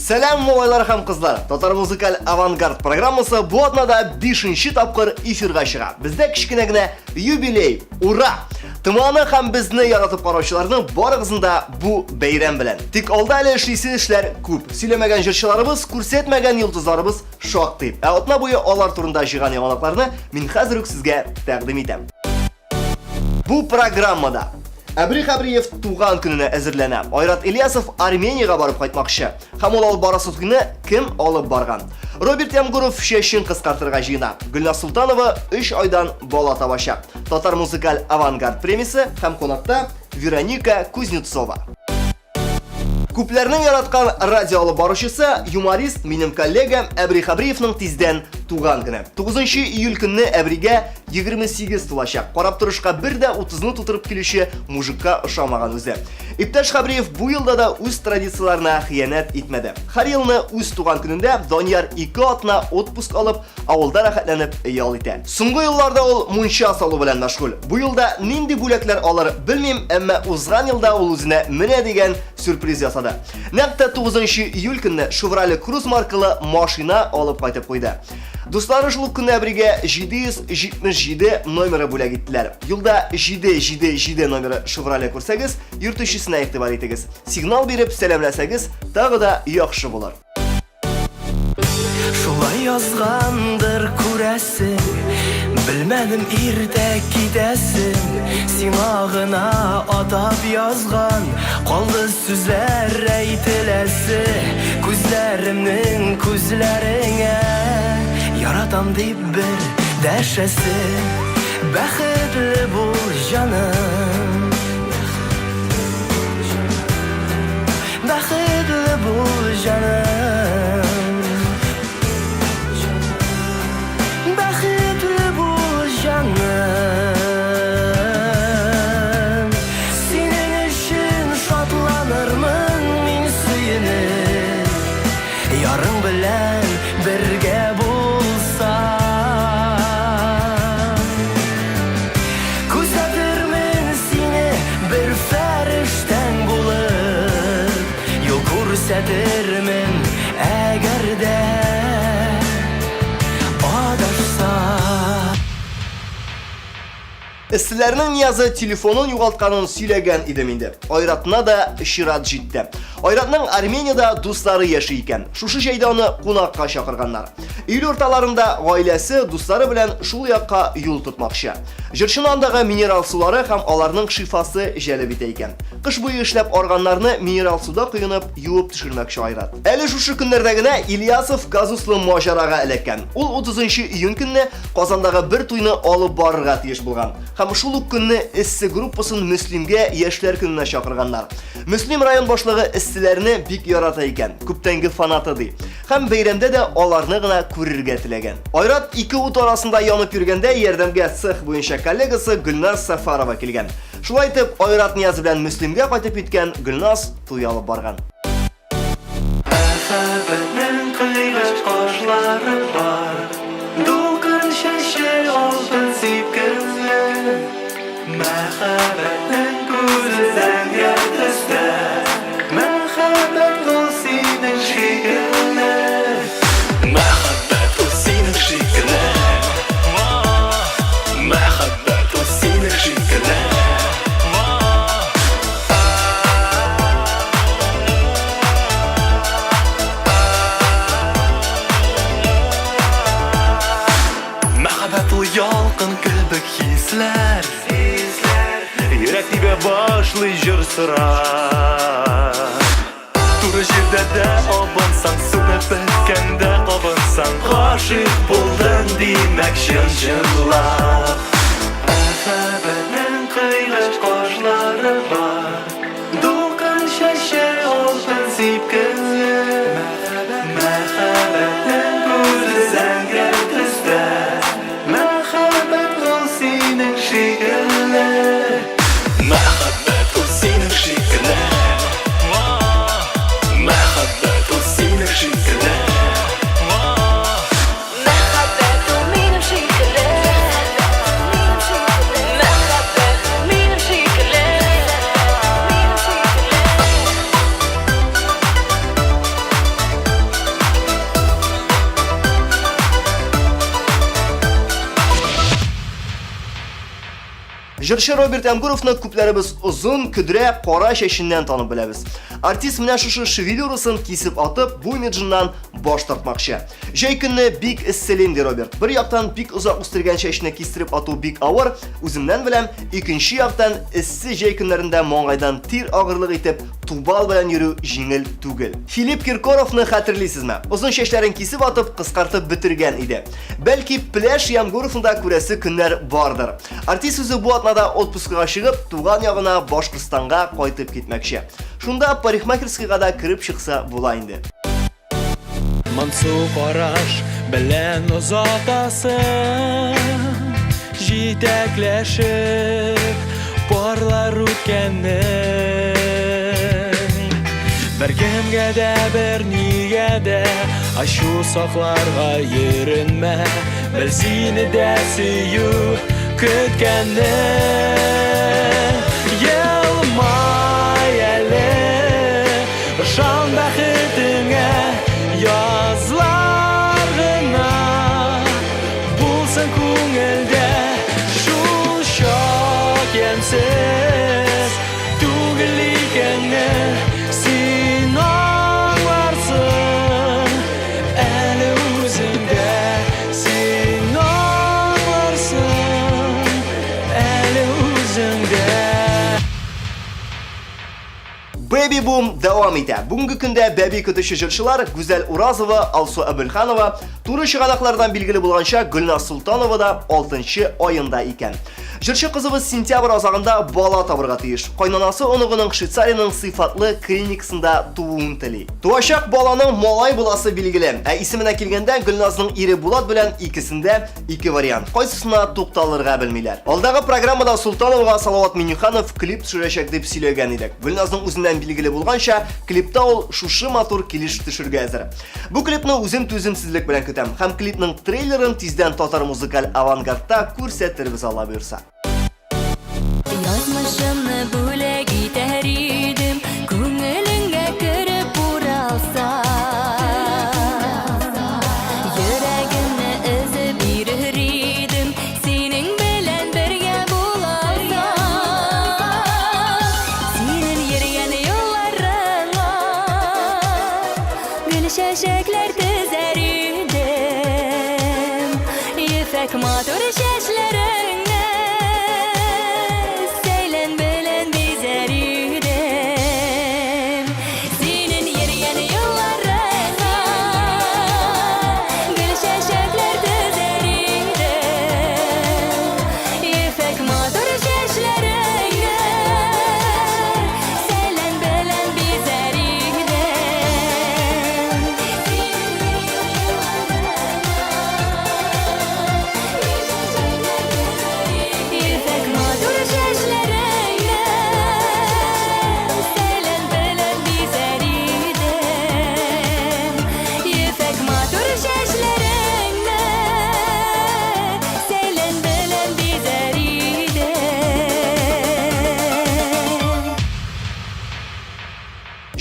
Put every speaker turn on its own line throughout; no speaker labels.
Сәлам малайлар һәм кызлар. Татар музыкаль авангард программасы бу атнада 5нче тапкыр эфирга чыга. Бездә кичкенә генә юбилей. Ура! Тыманы һәм безне яратып караучыларның барыгызында бу бәйрәм белән. Тик алда әле эшлисе эшләр күп. Сөйләмәгән җырчыларыбыз, күрсәтмәгән йолдызларыбыз шактый. Ә атна буе алар турында җыйган яңалыкларны мин хәзер үк сезгә тәкъдим итәм. Бу программада Әбри Хабриев туган көненә әзерләнә. Айрат Ильясов Армениягә барып кайтмакчы. Һәм ул алып барасы туйны кем алып барган? Роберт Ямгуров чәчен кыскартырга җыена. Гөлназ Султанова 3 айдан бала табачак. Татар музыкаль авангард премиясе һәм конакта Вероника Кузнецова. Күпләрнең яраткан радио алып баручысы, юморист, минем коллегам Әбри Хабриевның тиздән туган көне. 9 июль көнне Әбригә 28 тулачак. Карап торышка бер дә 30-ны тутырып килүче мужикка ошамаган үзе. Иптәш Хабриев бу елда да үз традицияләренә хыянәт итмәде. Һәр елны үз туган көнендә Данияр 2 атна отпуск алып, авылда рәхәтләнеп ял итә. Соңгы елларда ул мунча салу белән мәшгуль. Бу елда нинди бүләкләр алыр белмим, әмма узган елда ул үзенә менә дигән сюрприз ясады. Нәкъ 9 июль көнне Chevrolet Cruze маркалы машина алып кайтып куйды. Дуслары шул көнне Әбригә 777 номеры бүләк иттеләр. Юлда 777 номеры Chevrolet күрсәгез, йөртүчесенә игътибар итегез. Сигнал биреп сәламләсәгез, тагы да яхшы булыр.
Шулай язгандыр күрәсең, белмәдем иртә китәсең, сиңа гына атап язган, калды сүзләр әйтеләсе, күзләремнең күзләреңә, яратам дип бер дәшәсе, бәхетле бул җаным, бәхетле бул җаным. Senin için şatlanırmın min suyunu, yarın bilen birge bulsa, күзәтирмен seni bir fəriştən bulub, yol күрсәтирмен əgər də
Эсләрнең ниязы телефонын югалтканын сөйләгән идем инде. Айратна да чират җитте. Айратның Армениядә дуслары яши икән. Шушы җайда аны кунакка чакырганнар. Июль урталарында гаиләсе дуслары белән шул якка юл тотмакчы. Җырчының андагы минерал сулары һәм аларның шифасы җәлеп итә икән. Кыш буе эшләп арганнарны минерал суда коенып, юып төшермәкче Айрат. Әле шушы көннәрдә генә Ильясов газуслы маҗарага эләккән. Ул 30 июнь көнне Казандагы бер туйны алып барырга тиеш булган. Һәм шул ук көнне эссе группасын Мөслимгә яшьләр көненә чакырганнар. Мөслим район башлыгы эсселәрне бик ярата икән, күптәнге фанаты ди. Һәм бәйрәмдә дә аларны гына күрергә теләгән. Айрат 2 ут арасында янып йөргәндә ярдәмгә цех буенча коллегасы Гөлназ Сафарова килгән. Шулай итеп, Айрат Нияз белән Мөслимгә кайтып киткән Гөлназ туй алып барган.
Мәхәббәтнең кыйгач кашлары бар, дулкын чәче алтын сипкәнле, мәхәббәтнең күзе зәңгәр төстә, мәхәббәт ул синең шикелле, мәхәббәт ул синең шикелле, мәхәббәт ул синең шикелле. Ялкын кебек хисләр, йөрәк тибә башлый җыр сыра. Туры җирдә дә абынсаң, сүнеп беткәндә кабынсаң, гашыйк булдым димәк чын-чынлап. Мәхәббәтнең кыйгач кашлары бар, дулкын чәче алтын сипкәнле, мәхәббәтнең күзе зәңгәр төстә, мәхәббәт ул синең шикелле, мәхәббәт ул синең шикелле, мәхәббәт ул минем шикелле, мәхәббәт ул минем шикелле.
Җырчы Роберт Ямгуровны күпләребез озын, күдрә, кара чәченнән танып беләбез. Артист менә шушы шевелюрасын кисеп атып, бу имиджыннан баш тартмакчы. Җәй көнне бик эсселем ди Роберт. Бер яктан бик узак үстергән чәчне кистереп ату бик авыр, үземнән беләм, икенче яктан эссе җәй көннәрендә маңгайдан тир агырлык итеп тубал белән йөрү җиңел түгел. Филипп Киркоровны хәтерлисезме? Озын чәчләрен кисеп атып, кыскартып бетергән иде. Бәлки пляж Ямгуровында күрәсе көннәр бардыр. Артист үзе бу атнада отпускыга чыгып, туган ягына Башкортстанга кайтып китмәкче. Шунда парикмахерскийга да кирип чыкса була инде.
Мансу караш белән озатасың, җитәкләшеп парлар үткәннең. Бер кемгә дә, бер нигә дә ачу сакларга йөренмә, бел сине дә сөю көткәннең. Елмай әле, ышан бәхетеңә, язлар гына булсын күңелдә, шул чак ямьсез түгел икәнне син аңларсың әле үзеңдә, син аңларсың әле үзеңдә.
Baby Boom дәвам итә. Бүгенге көндә бәби көтүче җырчылар Гүзәл Уразова, Алсу Әбелханова, туры чыганаклардан билгеле булганча Гөлназ Султанова да 6 аенда икән. Җырчы кызыбыз сентябрь азагында бала табырга тиеш. Кайнанасы оныгының Швейцариянең сыйфатлы клиникасында тууын тели. Туачак баланың малай буласы билгеле. Исеменә килгәндә Гөлназның ире Булат белән икесендә ике вариант. Кайсысына тукталырга белмиләр. Алдагы программада Султановга Салават Минюханов клип төшерәчәк дип сөйләгән идек. Гөлназның үзеннән билгеле булганча, клипта ул шушы матур килеш төшергә әзер. Бу клипны үзем түземсезлек белән көтәм һәм клипның трейлерын тиздән татар музыкаль авангардта күрсәтербез Алла буйрса.
Язмышымны бүләк итәр идем, күңелеңгә кереп уралса, йөрәгемне өзеп бирер идем, синең белән бергә буларса, синең йөргән юлларыңа гөл чәчәкләр төзәр идем, ефәк матур чәчләреңне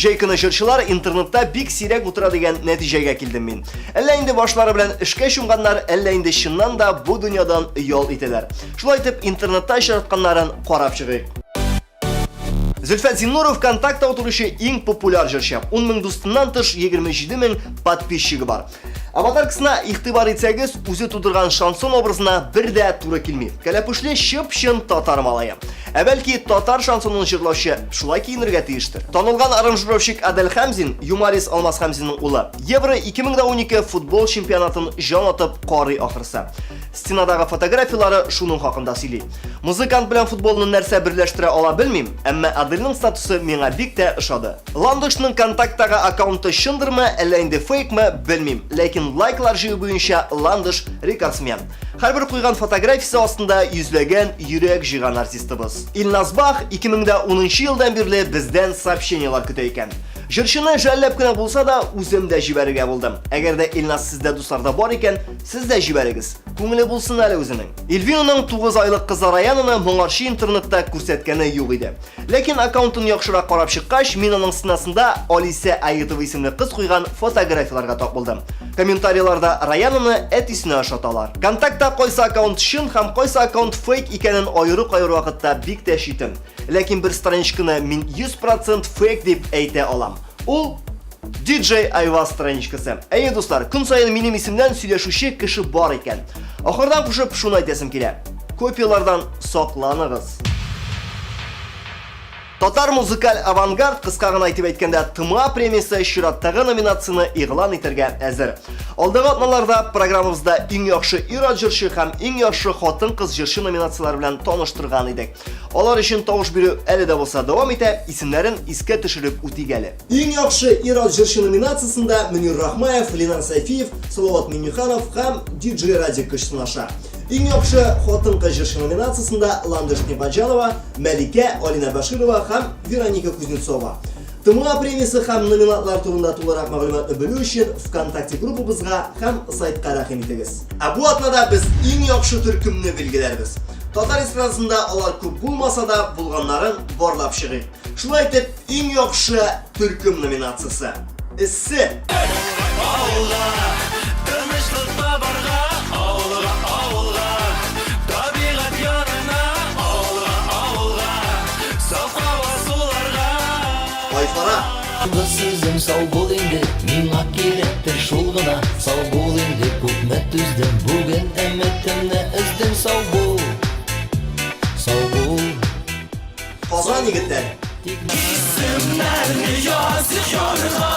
Җәй көне җырчылар интернетта бик сирәк утыра дигән нәтиҗәгә килдем мин. Әллә инде башлары белән эшкә чумганнар, әллә инде чыннан да бу дөньядан ял итәләр. Шулай итеп интернетта очратканнарын карап чыгыйк. Зөлфәт Зиннуров ВКонтакта утыручы иң популяр җырчы. 10 мең дустыннан тыш 27 мең подписчигы бар. Аватаркасына игътибар итсәгез, үзе тудырган шансон образына бер дә туры килми. Кәләпүшле чып-чын татар малае. Бәлки татар шансонын җырлаучы шулай киенергә тиештер. Танылган аранжировщик Адель Хәмзин, юморист Алмаз Хәмзиннең улы, Евро 2012 футбол чемпионатын җан атып карый ахырсы. Стенадагы фотографиялары шуның хакында сөйли. Музыкант белән футболны нәрсә берләштерә ала белмим, әмма Адельнең статусы миңа бик тә ошады. Ландышның контакттагы аккаунты чындырмы, әллә инде фейкмы, белмим, ләкин лайклар җыю буенча Ландыш рекордсмен. Һәрбер куйган фотографиясе астында йөзләгән йөрәк җыйган артистыбыз. Илназ Бах 2010 елдан бирле бездән сообщениелар көтә икән. Җырчыны жәлләп кенә булса да үзем дә җибәрергә булдым. Әгәр дә Илназ сездә дусларда бар икән, сез дә җибәрегез. Күңеле булсын әле үзенең. Илвинаның 9 айлык кызы Раянаны моңарчы интернетта күрсәткәне юк иде. Ләкин аккаунтын яхшырак карап чыккач, мин аның стенасында Алиса Аитова исемле кыз куйган фотографияларга тап булдым. Комментарийларда Раянаны әтисенә ошаталар. Контактта кайсы аккаунт чын һәм кайсы аккаунт фейк икәнен аеру-кайру вакытта бик тә шитем. Ләкин бер страничканы мин 100% фейк дип әйтә алам. Ул DJ Айваз страничкасы. Әйе дуслар, көн сайын минем исемнән сөйләшүче кеше бар икән. Ахырдан кушып шуны әйтәсем килә. Копиялардан сакланыгыз. Татар музыкаль авангард кыска гына әйтеп әйткәндә ТМА премиясе чираттагы номинацияны игълан итәргә әзер. Алдагы атналарда программабызда иң яхшы ир-ат җырчы һәм иң яхшы хатын-кыз җырчы номинациялары белән таныштырган идек. Алар өчен тавыш бирү әле дә булса дәвам итә, исемнәрен искә төшереп үтик әле. Иң яхшы ир-ат җырчы номинациясендә Мөнир Рахмаев, Ленар Сайфиев, Салават Минниханов һәм DJ Радик көч сынаша. Иң яхшы хатын-кыз җырчы номинациясендә Ландыш Небаҗанова, Мәликә, Алина Баширова һәм Вероника Кузнецова. ТМА премиясе һәм номинатлар турында тулырак мәгълүматны белү өчен ВКонтакте группабызга һәм сайтка рәхим итегез. Ә бу атнада без иң яхшы төркемне билгеләрбез. Татар эстрадасында алар күп булмаса да булганнарын барлап чыгыйк. Шулай итеп, иң яхшы төркем номинациясе. Эссе.
Сезім сау бол енді, миңа керектір шул гына. Сау бол енді, күпмәт үздім, бүген әмәттімні үздім. Сау бол, сау бол.
Казан егеттәре.
Исемнәрне яз янга,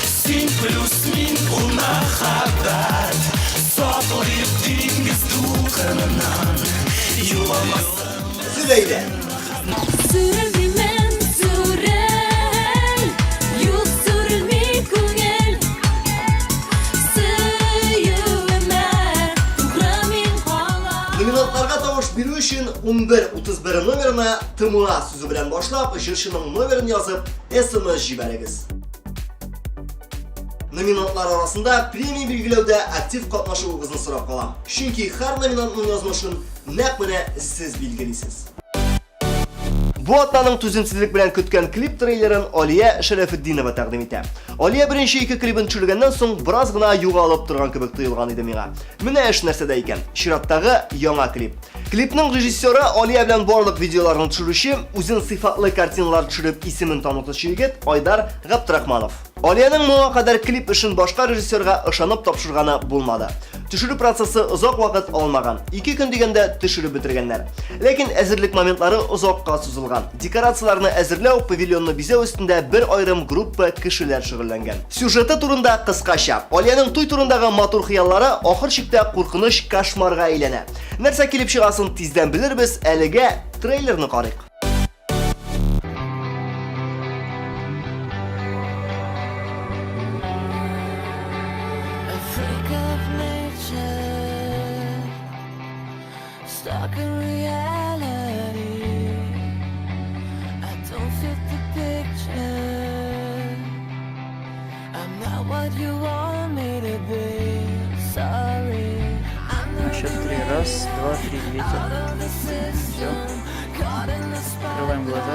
син плюс мин ул мәхәббәт. Саклыйк диңгез дулкынынан, юламасын.
Сөйләйдә.
Сүрелмәм сүрел, юк сүрелми күңел. Сөюемә тугра мин кала.
Номинатларга тавыш бирү өчен 11-31 номерына ТМА сүзе белән башлап, җырчының номерын язып, SMS җибәрегез. Номинатлар арасында премия билгеләүдә актив катнашуыгызны сорап калам. Чөнки һәр номинантның язмышын нәкъ менә сез билгелисез. Бу атнаның түземсезлек белән көткән клип трейлерын Алия Шәрәфетдинова тәкъдим итә. Алия беренче ике клипын төшергәннән соң бераз гына югалып торган кебек тоелган иде миңа. Менә эш нәрсәдә икән. Чираттагы яңа клип. Клипның режиссеры Алия белән барлык видеоларны төшерүче, үзен сыйфатлы картиналар төшереп исемен танытучы егет Айдар Габдрахманов. Алияның моңа кадәр клип эшен башка режиссерга ышанып тапшырганы булмады. Төшерү процессы озак вакыт алмаган. 2 көн дигәндә төшереп бетергәннәр. Ләкин әзерлек моментлары озакка сузылган. Декорацияларны әзерләү, павильонны бизәү өстендә бер айрым группа кешеләр шөгыльләнгән. Сюжеты турында кыскача, Алияның туй турындагы матур хыяллары ахыр чиктә куркыныч кошмарга әйләнә. Нәрсә килеп чыгасын тиздән белербез, әлегә трейлерны карыйк.
Stuck in reality, I don't fit the picture. I'm not what you want me to be. Sorry, I'm not
счет 3. Раз, два, три. Ветер. Все. Открываем глаза.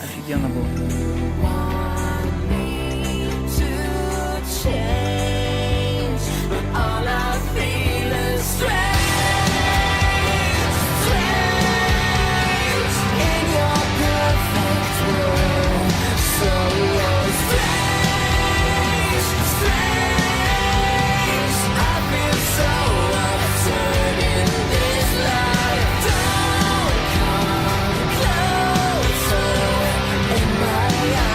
Офигенно было.
In my eyes.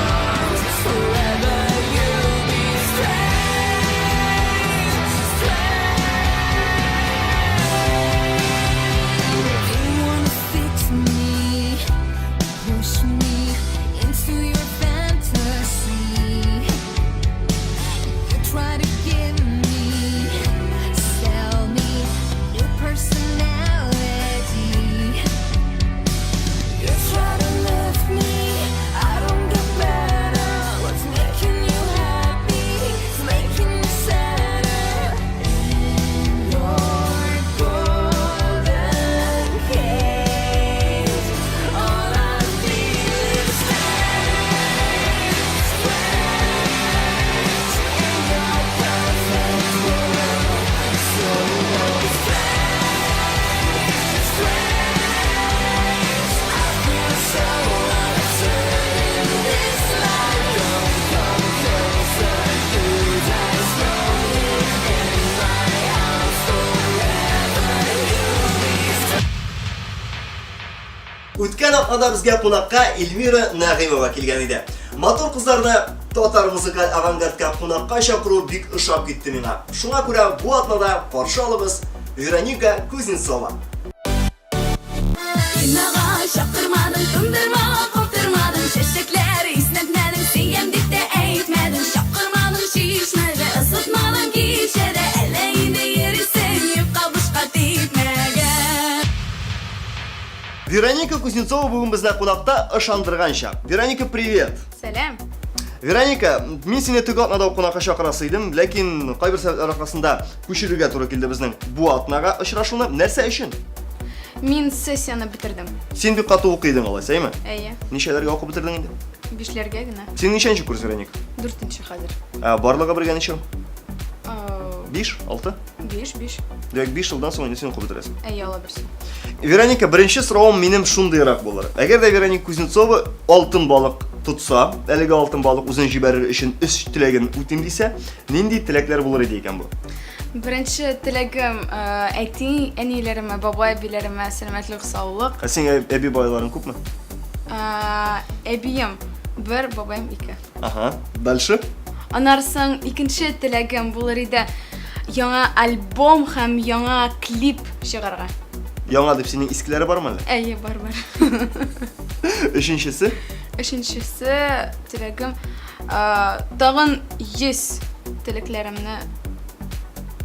атнада безгә кунакка Эльвира Нагыймова килгән иде. Матур кызларны татар музыкаль авангардка кунакка чакыру бик ошап китте миңа. Шуңа күрә бу атнада каршы алабыз Вероника Кузнецова.
Кинога шакырмадың, тундырмага каптырмадың, чәчәкләр иснәтмәдең, сөям дип тә әйтмәдең, шакырмадың, шишмәдең, ысытмадың кичәдә, әллә инде йөрисең, юкка бушка типмәгән.
Вероника Кузнецова бүген бездә кунакта ышандырганча. Вероника, привет.
Сәлам.
Вероника, мин сине теге атнада кунакка чакырасы идем, ләкин кайбер сәбәпләр аркасында күчерергә туры килде безнең бу атнага очрашуны. Нәрсә өчен?
Мин сессияны бетердем.
Син бик каты укыйдың алайса, әйме?
Әйе.
Ничәләргә укып бетердең инде?
5ләргә генә.
Син ничәнче курс, Вероника?
4нче хәзер.
Барлыгы бергә ничә? 5, 6?
5.
Дәк 5 елдан соң инде син укып бетерәсең.
Әйе, ала берсе.
Вероника, беренче соравым минем шундыйрак булыр. Әгәр дә Вероника Кузнецова алтын балык тутса, әлеге алтын балык үзен җибәрер өчен үз теләген үтим дисә, нинди теләкләр булыр иде икән бу?
Беренче теләгем әти, әниләремә, бабай, биләремә сәламәтлек, саулык.
Син әби байларын күпме?
Әбием 1, бабаем 2.
Ага. Дальше?
Анарсан икенче теләгем булыр иде яңа альбом һәм яңа клип чыгарга.
Яңа дип синең искеләре бармы әле?
Әйе, бар.
Өченчесе?
Өченчесе теләгем тагын 100 теләкләремне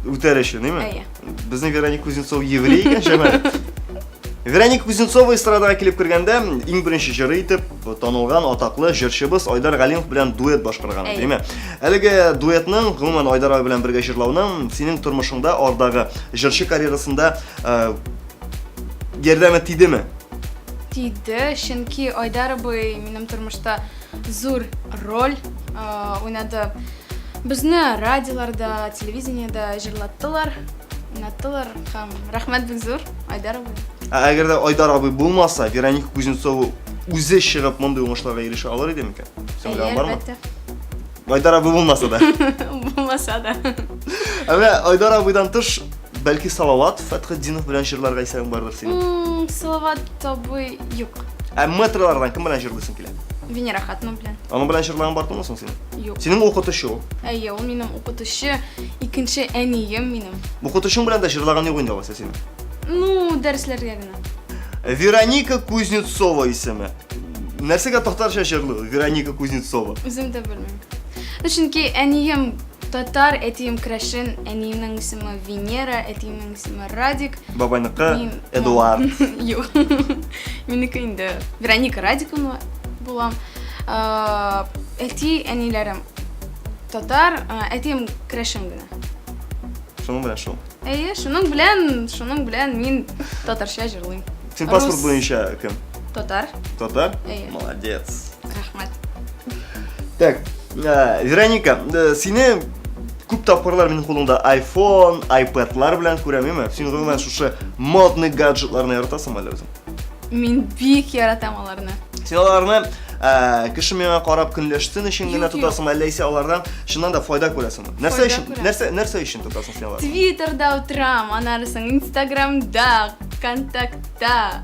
Үтәр өчен, әйме?
Әйе.
Безнең Вероника Кузнецова еврей икән шәмәл. Вероника Кузнецова эстрадага килеп кергәндә, иң беренче җыры итеп танылган атаклы җырчыбыз Айдар Галимов белән дуэт башкарган, әйме? Әлеге дуэтның гомумән Айдар абый белән бергә җырлауның синең тормышыңда, ардагы җырчы карьерасында ярдәме тидеме?
Тиде, чөнки Айдар абый минем тормышта зур роль уйнады. Безне радиоларда, телевидениедә җырлаттылар, уйнаттылар һәм рәхмәт бик зур Айдар абый.
Әгәр дә Айдар абый булмаса, Вероника Кузнецова үзе чыгып мондай уңышларга ирешә алыр иде микән? Син белән бармы?
Әлбәттә.
Айдар абый булмаса да.
Булмаса да.
Әмма Айдар абыйдан тыш, бәлки Салават Фәтхетдинов белән җырларга исәң бардыр синең.
Салават абый юк.
Метрлардан кем белән җырлыйсың килә?
Венера Хатно белән.
Аның белән җырлаган бардыңмы соң син?
Юк.
Синең укытучы ул.
Әйе, ул минем укытучы, икенче әнием минем.
Укытучың белән дә җырлаган юк инде алайса синең.
Ну, дәресләргә генә.
Вероника Кузнецова исеме. Нәрсәгә тохтарча җырлый Вероника Кузнецова?
Үзем дә белмим. Чөнки әнием татар, әтием Крашин, әниемнең исеме Венера, әтиемнең исеме Радик.
Бабайныкы Эдуард.
Юк. Минеке инде Вероника Радикова булам. Әти, әниләрем татар, әтием Крашин генә.
Шуның белән шул.
Әйе, шуның белән мин татарча җырлыйм.
Син паспорт буенча кем?
Татар.
Татар?
Әйе.
Молодец.
Рәхмәт.
Так, Вероника, сине күп тапкырлар минем кулымда iPhone, iPad'лар белән күрәм, әйме? Син гомумән шушы модный гаджетларны яратасың әле үзең?
Мин бик яратам аларны.
Син аларны кеше миңа карап көнләштен өчен генә
Юк, юк.
тотасың, әллә исә алардан чыннан да файда күрәсеңме? Нәрсә
Файда
өчен?
күрәм.
Нәрсә өчен тотасың син аларны?
Твиттерда утырам, анарсын Инстаграмда, Контактта.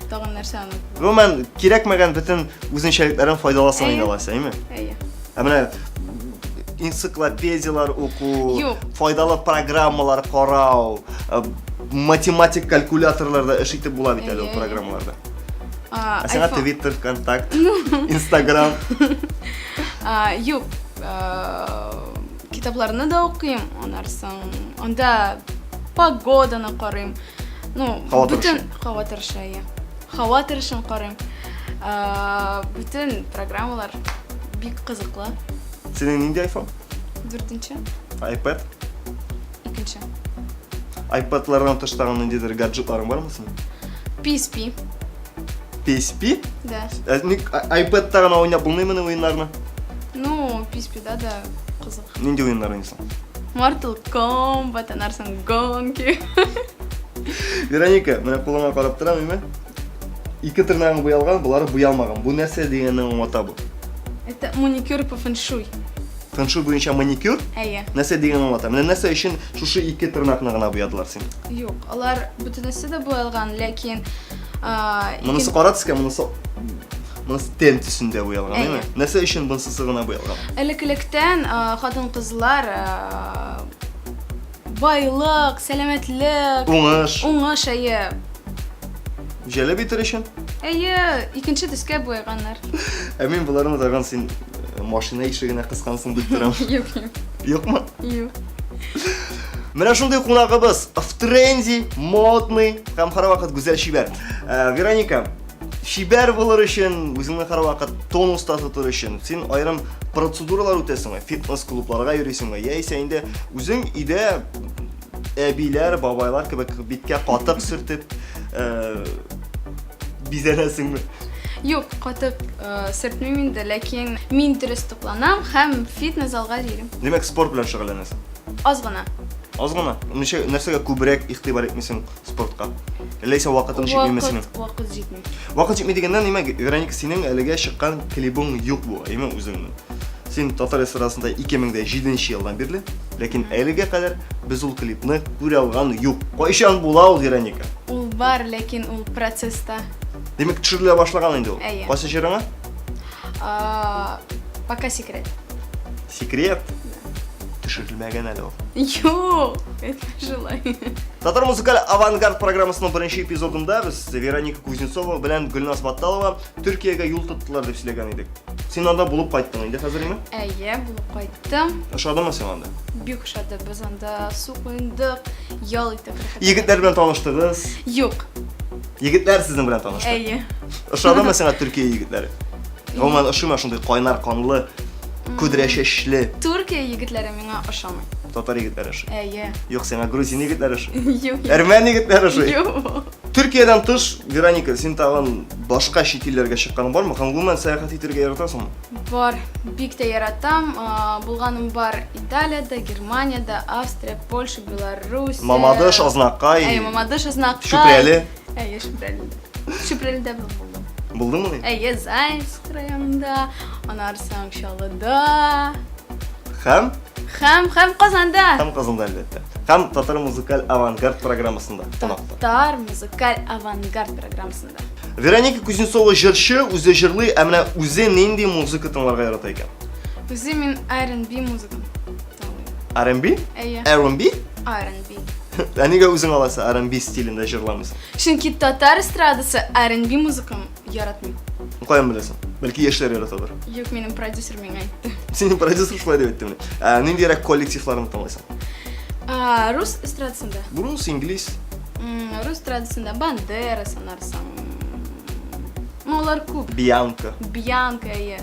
Тагын нәрсә аны.
Гомумән кирәкмәгән бөтен үзенчәлекләрен файдаласың инде
Әйе.
алайса, әйме?
Әйе.
Менә энциклопедиялар уку,
Юк.
файдалы программалар карау, математик калькуляторларда эш итеп була бит әле ул
Әйе.
программаларда. Сиңа
iPhone-
Twitter, Контакт, Instagram.
Юк. Китапларны да укыйм, анарсын. Анда погоданы карыйм. Ну,
Һава
бүтән
торышы.
һава торышы, әйе. Һава торышын карыйм. Бүтән программалар бик кызыклы.
Синең нинди iPhone?
4нче,
iPad?
2нче.
iPad'лардан тыш тагын ниндидер гаджетларың бармы синең?
PSP.
PSP?
Да.
iPad'та гына уйнап булмыймы уеннарны?
Ну, PSP-да да кызык.
Нинди уеннар уйныйсың?
Mortal Kombat, анарсын гонки.
Вероника, менә кулыңа карап торам, әйме? Ике тырнагың буялган, булары буялмаган. Бу нәрсә дигәнне аңлата бу?
Это маникюр по фэншуй.
Фэншуй буенча маникюр?
Әйе.
Нәрсә дигәнне аңлата. Менә нәрсә өчен шушы ике тырнакны гына буядылар син?
Юк, алар бөтенесе дә буялган, ләкин
Монысы кара төскә, монысы тем төсендә буялган,
Әйе.
әйме? Нәрсә өчен монысы гына буялган?
Элеклектән хатын-кызлар байлык, сәламәтлек,
Уңыш,
уңыш әйе.
җәлеп итер өчен.
Әйе, икенче төскә буйганнар.
Ә мин буларны тагын син машина ишегенә кыскансың дип торам.
Юк, юк,
Юкмы?
юк.
Менә шундый кунагыбыз, в тренди, модный һәм һәрвакыт гүзәл шибәр. Вероника, шибәр булыр өчен, үзеңне һәрвакыт тонуста тотыр өчен, син аерым процедуралар үтәсеңме? Фитнес-клубларга йөрисеңме? Яисә инде үзең өйдә әбиләр, бабайлар кебек биткә катык сөртеп бизәнәсеңме?
Юк, катык сөртмим инде, ләкин мин дөрес тукланам һәм фитнес залга йөрим.
Димәк, спорт белән шөгыльләнәсең.
Аз гына.
Аз гына. Нәрсәгә күбрәк игътибар итмисең спортка? Ләйсә вакытың җитмиме синең?
Вакыт җитми.
Вакыт җитми дигәндән нимә? Вероника, синең әлегә чыккан клибың юк бу, әйме үзеңнең. Син татар эстрадасында 2007 елдан бирле, ләкин әлегә кадәр без ул клипны күрә алган юк. Кайчан була ул, Вероника?
Ул бар, ләкин ул процесста.
Демәк, төшерелә башлаган инде ул.
Әйе.
Кайсы җырыңа?
Пока секрет.
Секрет. Төшерелмәгән әле ул.
Юк, это желай.
Татар музыкаль авангард программасының беренче эпизодында без Вероника Кузнецова белән Гөлназ Батталова Төркиягә юл тоттылар дип сөйләгән идек. Син анда булып кайттың инде хәзерме?
Әйе, булып кайттым.
Ошадымы син анда?
Бик шаты, без анда су куйдык, ял иттек.
Егетләр белән таныштыгыз.
Юк.
Егетләр сезнең белән танышты.
Әйе.
Ошадымы сиңа Төркия егетләре? Гомумән ошыма шундый кайнар канлы, күдрә чәчле
Түркия егетләре миңа ошамый.
татар егетләре ошый.
Әйе.
Юк, сиңа грузин егетләре ошый.
Юк.
Әрмән егетләре ошый.
Юк.
Төркиядән тыш, Вероника, син тагын башка чит илләргә чыкканың бармы? Һәм гомумән сәяхәт итәргә яратасыңмы?
Бар, бик тә яратам. Булганым бар Италиядә, Германиядә, Австрия, Польша, Беларусь.
Мамадыш, Азнакай,
Әйе, Мамадыш, Азнакай.
Шүпрәле.
Әйе, Шүпрәле. Шүпрәледә булдым.
Булдыңмы?
Әйе, Заинск районында, анарсаң Шалыда.
Һәм
Казанда.
Һәм Казанда әлбәттә. Һәм татар музыкаль авангард программасында кунакта.
Татар музыкаль авангард программасында.
Вероника Кузнецова җырчы, үзе җырлый, ә менә үзе нинди музыка тыңларга ярата икән?
Үзе мин R&B музыканы тыңлыйм.
R&B?
Әйе.
R&B?
R&B.
Ә нигә үзең аласы R&B стилендә җырламыйсың?
Чөнки татар эстрадасы R&B музыканы яратмый.
Каян беләсең? Бәлки яшьләр яратадыр.
Юк, минем продюсер миңа әйтте.
Синең продюсер шулай дип әйтте менә. Ниндирәк коллективларны тыңлыйсың?
Рус эстрадасында.
Рус, инглиз.
Рус эстрадасында Бандера санарсаң. Олар күп.
Бианка.
Бьянка, әйе.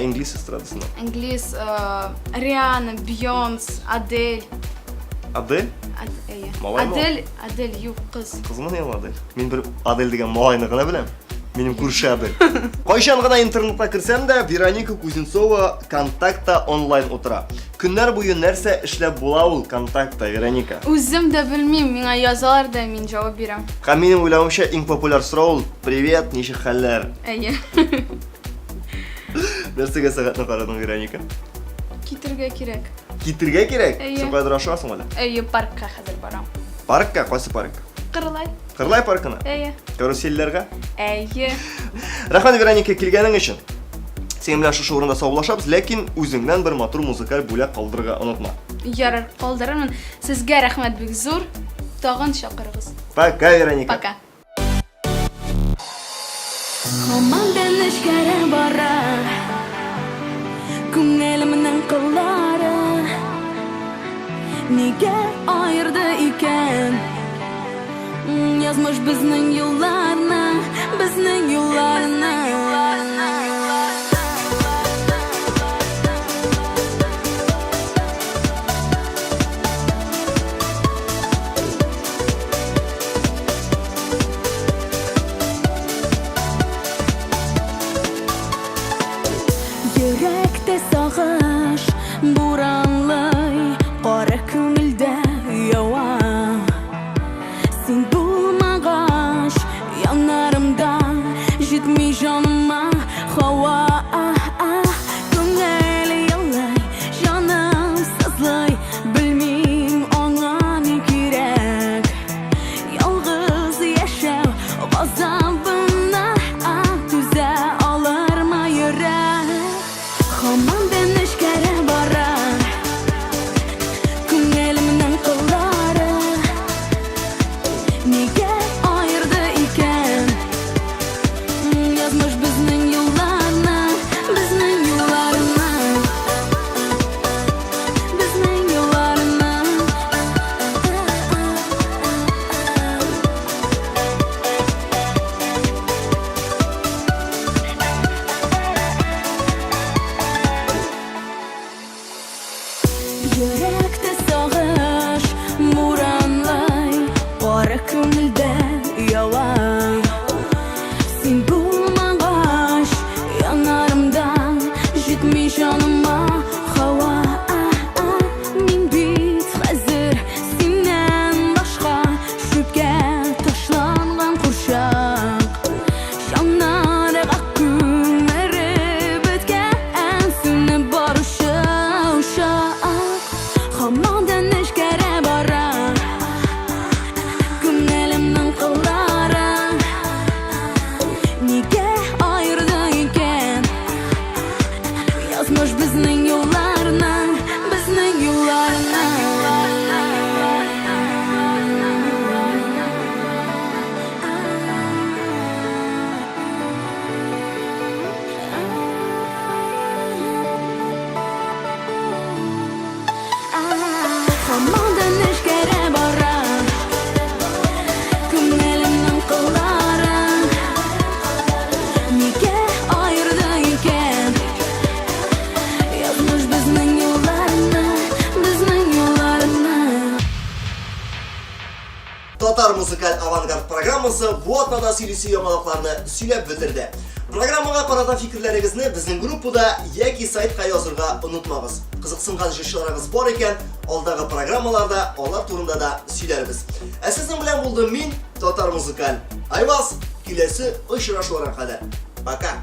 Инглиз эстрадасында.
Англис, Риана, Бейонс, Адель.
Адель?
Әйе.
Малай
Адель юк кыз.
Кызмы не ул Адель? Мин бер Адель дигән малайны гына беләм. Минем күрше Адель. Кайчан гына интернетка кирсәм дә Вероника Кузнецова контактта онлайн утыра. Көннәр буе нәрсә эшләп була ул контактта, Вероника?
Үзем дә белмим, миңа язалар да мин җавап бирәм.
Һәм минем уйлавымча иң популяр сорау ул: "Привет, ничек хәлләр?"
Әйе.
Нәрсәгә сәгатьне карадың, Вероника?
Китергә кирәк.
Китергә кирәк.
Әйе.
Син кайда ашасың әле?
Әйе, паркка хәзер барам.
Паркка, кайсы парк?
Кырлай.
Кырлай паркына.
Әйе.
Карусельләргә.
Әйе.
Рәхмәт, Вероника, килгәнең өчен. Син белән шушы урында саубуллашабыз, ләкин үзеңнән бер матур музыкаль бүләк калдырырга унутма.
Ярар, калдырырмын. Сезгә рәхмәт бик зур. Тагын чакырыгыз.
Пока, Вероника.
Пока.
Hamamdan eşkere bara Күңелемнең кыллары Нигә айырды икән Язмыш безнең юлларны Безнең юлларны Йөрәктә сагыш буранлый Кара күңелдә ява Син булмагач янарымда Җитми җаныма һава Күңел ялай, җаным сызлый Белмим аңа ни кирәк Ялгыз яшәү газап
музыкаль авангард программасы бу атнада сөйлесе яңалыкларны сөйләп бетерде. Программага карата фикерләрегезне безнең группада яки сайтка язырга онытмагыз. Кызыксынган җырчыларыбыз бар икән, алдагы программаларда алар турында да сөйләрбез. Ә сезнең белән булдым мин, Татар музыкаль. Айваз, киләсе очрашуларга кадәр. Пока.